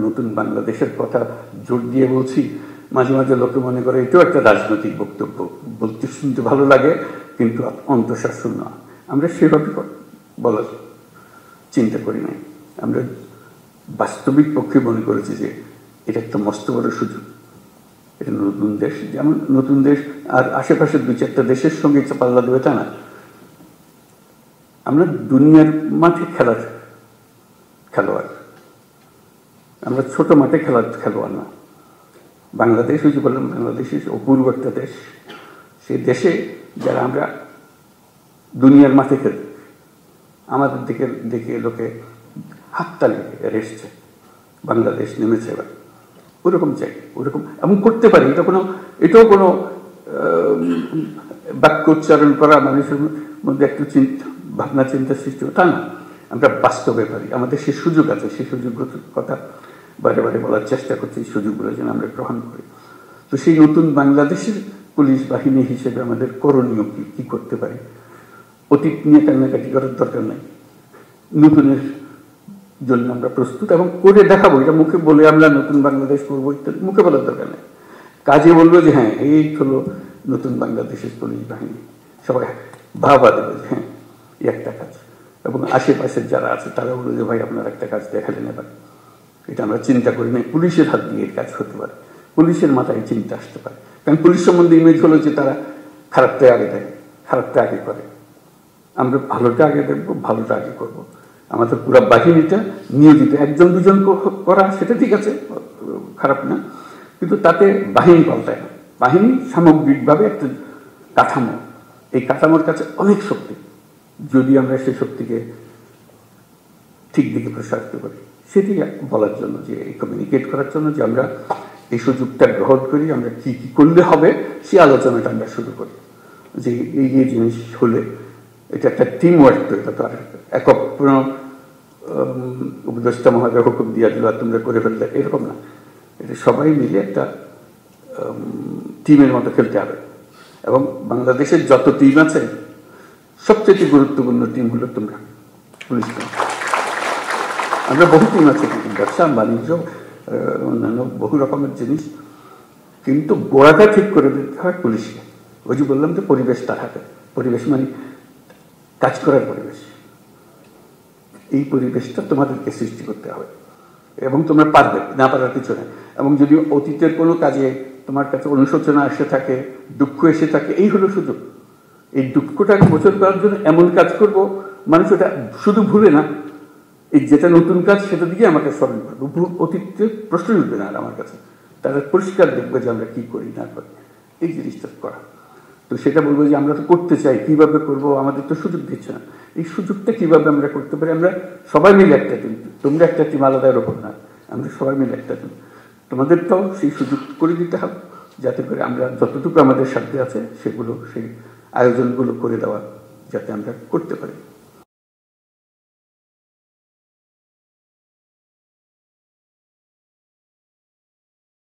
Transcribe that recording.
নতুন বাংলাদেশের কথা জোর দিয়ে বলছি, মাঝে মাঝে লোকে মনে করে এটাও একটা রাজনৈতিক বক্তব্য, বলতে শুনতে ভালো লাগে কিন্তু অন্তঃশাসন না। আমরা সেভাবে বলার চিন্তা করি নাই। আমরা বাস্তবিক পক্ষে মনে করেছি যে এটা একটা মস্ত বড় সুযোগ। এটা নতুন দেশ, যেমন নতুন দেশ আর আশেপাশের 2-4টা দেশের সঙ্গে পাল্লা দেবে তা না। আমরা দুনিয়ার মাঠে খেলোয়াড়, আমরা ছোট মাঠে খেলোয়াড় না। বাংলাদেশ, ওই যে বললাম, বাংলাদেশ অপূর্ব একটা দেশ। সেই দেশে যারা আমরা দুনিয়ার মাঠে খেলি, আমাদের দিকে দেখে লোকে হাততালি এসছে, বাংলাদেশ নেমেছে এবার। ওরকম চাই, ওরকম এমন করতে পারি। এটাও কোনো বাক্য উচ্চারণ করা মানুষের মধ্যে একটু ভাবনা চিন্তা সৃষ্টি, তা না। আমরা বাস্তবে পারি, আমাদের সে সুযোগ আছে। সেই সুযোগের কথা বারে বারে বলার চেষ্টা করছি, এই সুযোগগুলো যেন আমরা গ্রহণ করি। তো সেই নতুন বাংলাদেশের পুলিশ বাহিনী হিসেবে আমাদের করণীয় কি করতে পারি? অতীত নিয়ে কান্নাকাটি করার দরকার নাই। নতুনের জন্য আমরা প্রস্তুত এবং করে দেখাবো। এটা মুখে বলে আমরা নতুন বাংলাদেশ করবো ইত্যাদি মুখে বলার দরকার নেই। কাজে বলবো যে হ্যাঁ, এই হলো নতুন বাংলাদেশের পুলিশ বাহিনী। সবাই ভাবা দেবে যে হ্যাঁ, এই একটা কাজ। এবং আশেপাশের যারা আছে তারা বলবে যে ভাই আপনার একটা কাজ দেখালেন এবার। এটা আমরা চিন্তা করি না, পুলিশের হাত দিয়ে এই কাজ হতে পারে, পুলিশের মাথায় চিন্তা আসতে পারে। কারণ পুলিশ সম্বন্ধে ইমেজ হলো যে তারা খারাপটা আগে দেয়, খারাপটা আগে করে। আমরা ভালোটা আগে দেখবো, ভালোটা আগে করবো। আমাদের পুরো বাহিনীটা নিয়োজিত, 1-2 জন করা সেটা ঠিক আছে, খারাপ না, কিন্তু তাতে বাহিনী পাল্টায় না। বাহিনী সামগ্রিকভাবে একটা কাঠামো, এই কাঠামোর কাছে অনেক শক্তি। যদি আমরা সেই শক্তিকে ঠিক দিকে প্রসারিত করি, সেটি বলার জন্য, যে কমিউনিকেট করার জন্য যে আমরা এই সুযোগটা গ্রহণ করি, আমরা কি কি করলে হবে সেই আলোচনাটা আমরা শুরু করি। যে এই জিনিস হলে এটা একটা টিম ওয়ার্ক, তো এটা তো আর একক কোনো উপদেষ্টা মহোদয় হুকুম দিয়ে দিল আর তোমরা করে ফেললে, এরকম না। এটা সবাই মিলে একটা টিমের মতো খেলতে হবে। এবং বাংলাদেশের যত টিম আছে, সবচেয়ে গুরুত্বপূর্ণ টিম হলো তোমরা, পুলিশ টিম। আমরা বহু টিম আছে, ব্যবসা বাণিজ্য অন্যান্য বহু রকমের জিনিস, কিন্তু গোড়াটা ঠিক করে দিতে হয় পুলিশকে। ওই যে বললাম যে পরিবেশ তার হাতে। পরিবেশ মানে কাজ করার পরিবেশ। এই পরিবেশটা তোমাদেরকে সৃষ্টি করতে হবে এবং তোমরা পারবে, না পারার কিছু নেই। এবং যদি অতীতের কোনো কাজে তোমার কাছে অনুশোচনা এসে থাকে, দুঃখ এসে থাকে, এই হলো সুযোগ। এই দুঃখটাকে মোচন করার জন্য এমন কাজ করব, মানুষ ওটা শুধু ভুলে না, এই যেটা নতুন কাজ সেটা দিকে আমাকে স্মরণ করবো। অতীতের প্রশ্নই উঠবে না আর আমার কাছে। তারা পরিষ্কার দেখবে যে আমরা কি করি না করি, এই জিনিসটা করা। তো সেটা বলবো যে আমরা তো করতে চাই, কিভাবে করব, আমাদের তো সুযোগ দিচ্ছে না। এই সুযোগটা কিভাবে আমরা করতে পারি? আমরা সবাই মিলে একটা টিম, তোমরা একটা টিম আলাদা এরকম না, আমরা সবাই মিলে একটা টিম। তোমাদেরটাও সেই সুযোগ করে দিতে হবে, যাতে করে আমরা যতটুকু আমাদের সাথে আছে সেগুলো, সেই আয়োজনগুলো করে দেওয়া, যাতে আমরা করতে পারি।